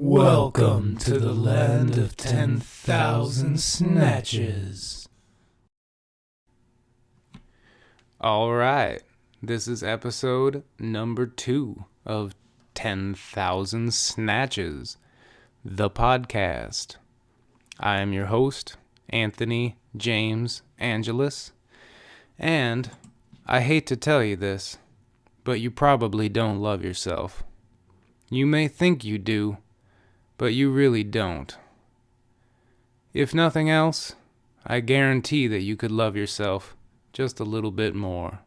Welcome to the land of 10,000 snatches. Alright, this is episode number 2 of 10,000 Snatches, the podcast. I am your host, Anthony James Angelus, and I hate to tell you this, but you probably don't love yourself. You may think you do, but you really don't. If nothing else, I guarantee that you could love yourself just a little bit more.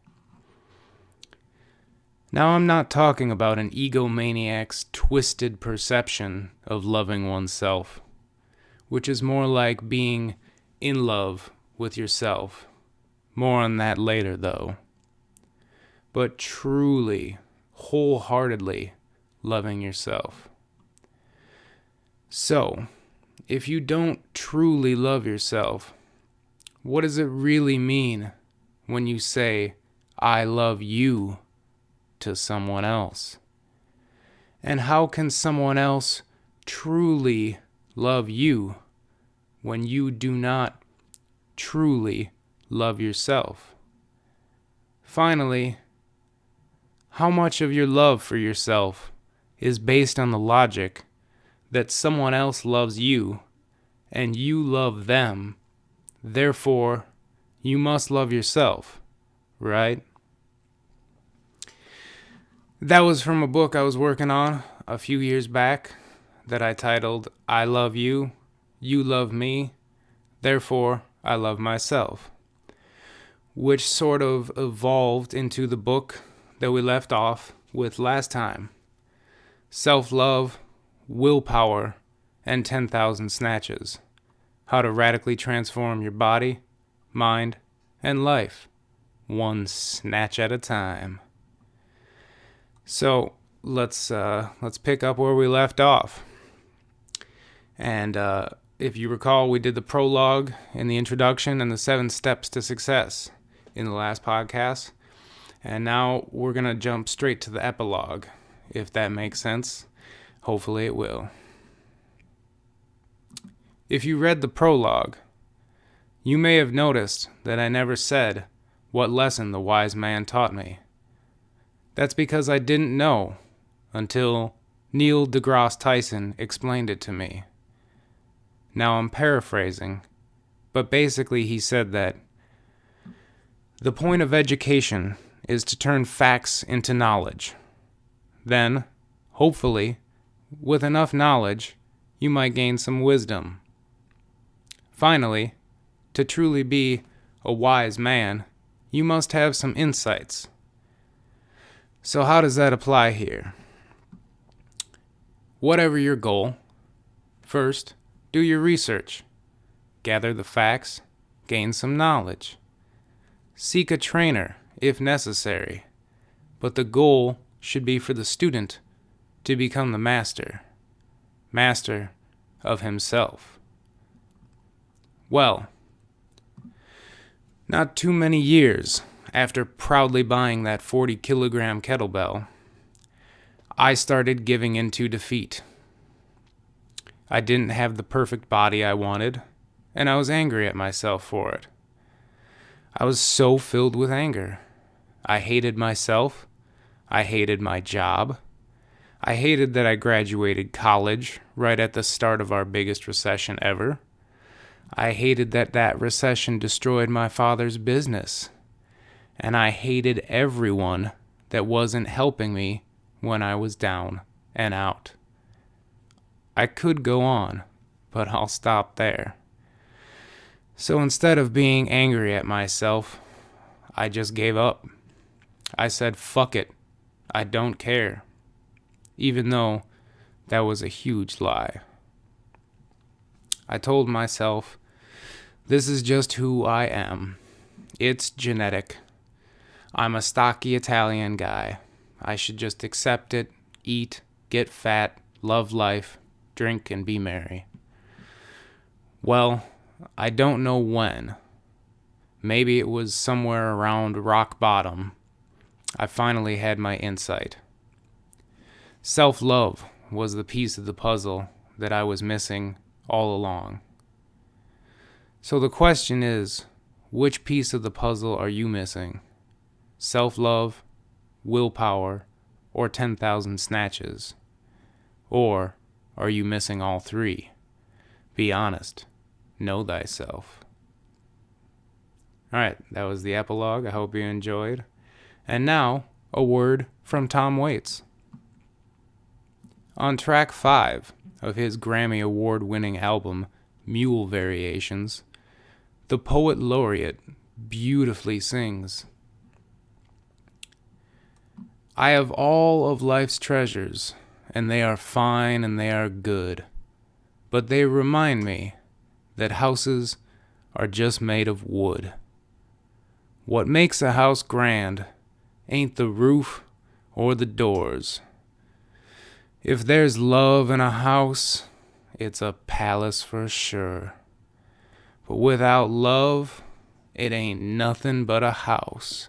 Now, I'm not talking about an egomaniac's twisted perception of loving oneself, which is more like being in love with yourself. More on that later, though. But truly, wholeheartedly loving yourself. So, if you don't truly love yourself, what does it really mean when you say, I love you, to someone else? And how can someone else truly love you when you do not truly love yourself? Finally, how much of your love for yourself is based on the logic that someone else loves you and you love them, therefore you must love yourself, right? That was from a book I was working on a few years back that I titled, I Love You, You Love Me, Therefore I Love Myself, which sort of evolved into the book that we left off with last time, Self-Love, Willpower, and 10,000 Snatches, how to radically transform your body, mind, and life, one snatch at a time. So let's pick up where we left off. And if you recall, we did the prologue in the introduction and the 7 steps to success in the last podcast. And now we're going to jump straight to the epilogue, if that makes sense. Hopefully it will. If you read the prologue, you may have noticed that I never said what lesson the wise man taught me. That's because I didn't know until Neil deGrasse Tyson explained it to me. Now I'm paraphrasing, but basically he said that the point of education is to turn facts into knowledge. Then, hopefully, with enough knowledge, you might gain some wisdom. Finally, to truly be a wise man, you must have some insights. So how does that apply here? Whatever your goal, first, do your research. Gather the facts, gain some knowledge. Seek a trainer, if necessary, but the goal should be for the student to become the master of himself. Well, not too many years after proudly buying that 40-kilogram kettlebell, I started giving in to defeat. I didn't have the perfect body I wanted, and I was angry at myself for it. I was so filled with anger. I hated myself. I hated my job. I hated that I graduated college right at the start of our biggest recession ever. I hated that recession destroyed my father's business. And I hated everyone that wasn't helping me when I was down and out. I could go on, but I'll stop there. So instead of being angry at myself, I just gave up. I said, fuck it, I don't care. Even though that was a huge lie. I told myself, this is just who I am. It's genetic. I'm a stocky Italian guy. I should just accept it, eat, get fat, love life, drink, and be merry. Well, I don't know when. Maybe it was somewhere around rock bottom. I finally had my insight. Self-love was the piece of the puzzle that I was missing all along. So the question is, which piece of the puzzle are you missing? Self-love, willpower, or 10,000 snatches? Or are you missing all three? Be honest. Know thyself. Alright, that was the epilogue. I hope you enjoyed. And now, a word from Tom Waits. On track 5 of his Grammy Award-winning album, Mule Variations, the poet laureate beautifully sings, I have all of life's treasures, and they are fine and they are good, but they remind me that houses are just made of wood. What makes a house grand ain't the roof or the doors. If there's love in a house, it's a palace for sure. But without love, it ain't nothing but a house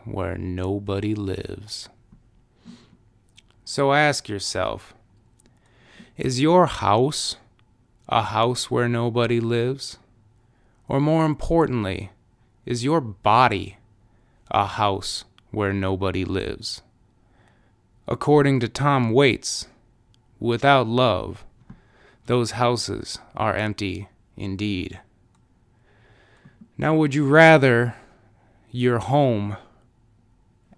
where nobody lives. So ask yourself, is your house a house where nobody lives? Or more importantly, is your body a house where nobody lives? According to Tom Waits, without love, those houses are empty indeed. Now, would you rather your home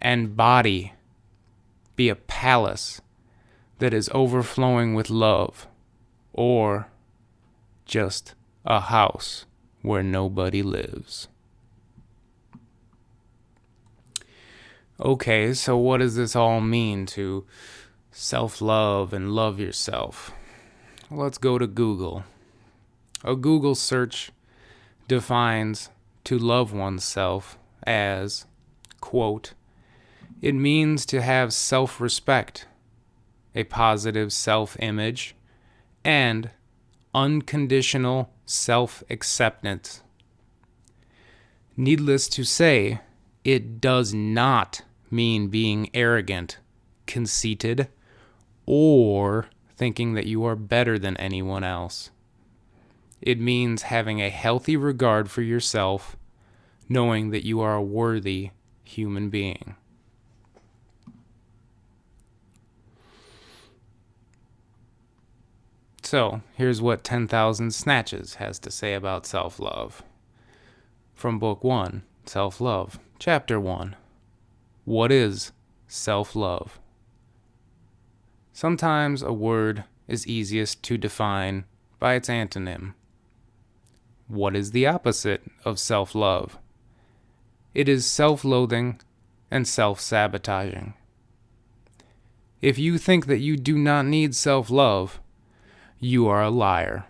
and body be a palace that is overflowing with love, or just a house where nobody lives? Okay, so what does this all mean to self-love and love yourself? Let's go to Google. A Google search defines to love oneself as, quote, it means to have self-respect, a positive self-image, and unconditional self-acceptance. Needless to say, it does not mean being arrogant, conceited, or thinking that you are better than anyone else. It means having a healthy regard for yourself, knowing that you are a worthy human being. So, here's what 10,000 Snatches has to say about self-love. From Book 1, Self-Love, Chapter 1. What is self-love? Sometimes a word is easiest to define by its antonym. What is the opposite of self-love? It is self-loathing and self-sabotaging. If you think that you do not need self-love, you are a liar.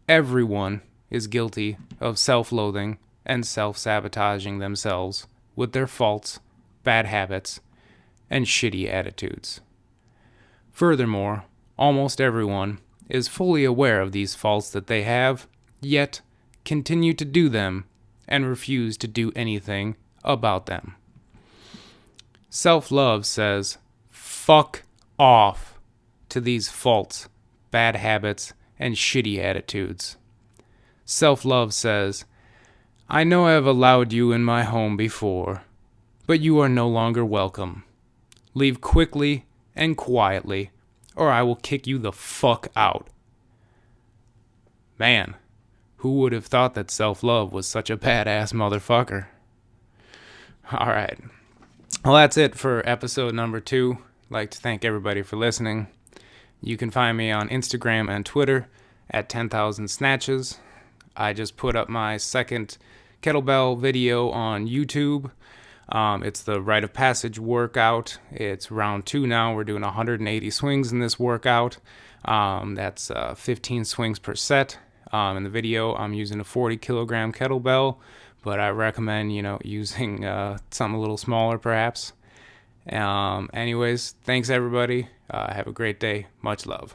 Everyone is guilty of self-loathing and self-sabotaging themselves with their faults, bad habits, and shitty attitudes. Furthermore, almost everyone is fully aware of these faults that they have, yet continue to do them and refuse to do anything about them. Self-love says, fuck off to these faults, bad habits, and shitty attitudes. Self-love says, I know I have allowed you in my home before, but you are no longer welcome. Leave quickly and quietly, or I will kick you the fuck out. Man, who would have thought that self-love was such a badass motherfucker? Alright. Well, that's it for episode number 2. I'd like to thank everybody for listening. You can find me on Instagram and Twitter at 10,000 Snatches. I just put up my second kettlebell video on YouTube. It's the rite of passage workout. It's round 2 now. We're doing 180 swings in this workout. That's 15 swings per set. In the video, I'm using a 40 kilogram kettlebell, but I recommend, using something a little smaller perhaps. Anyways, thanks everybody. Have a great day. Much love.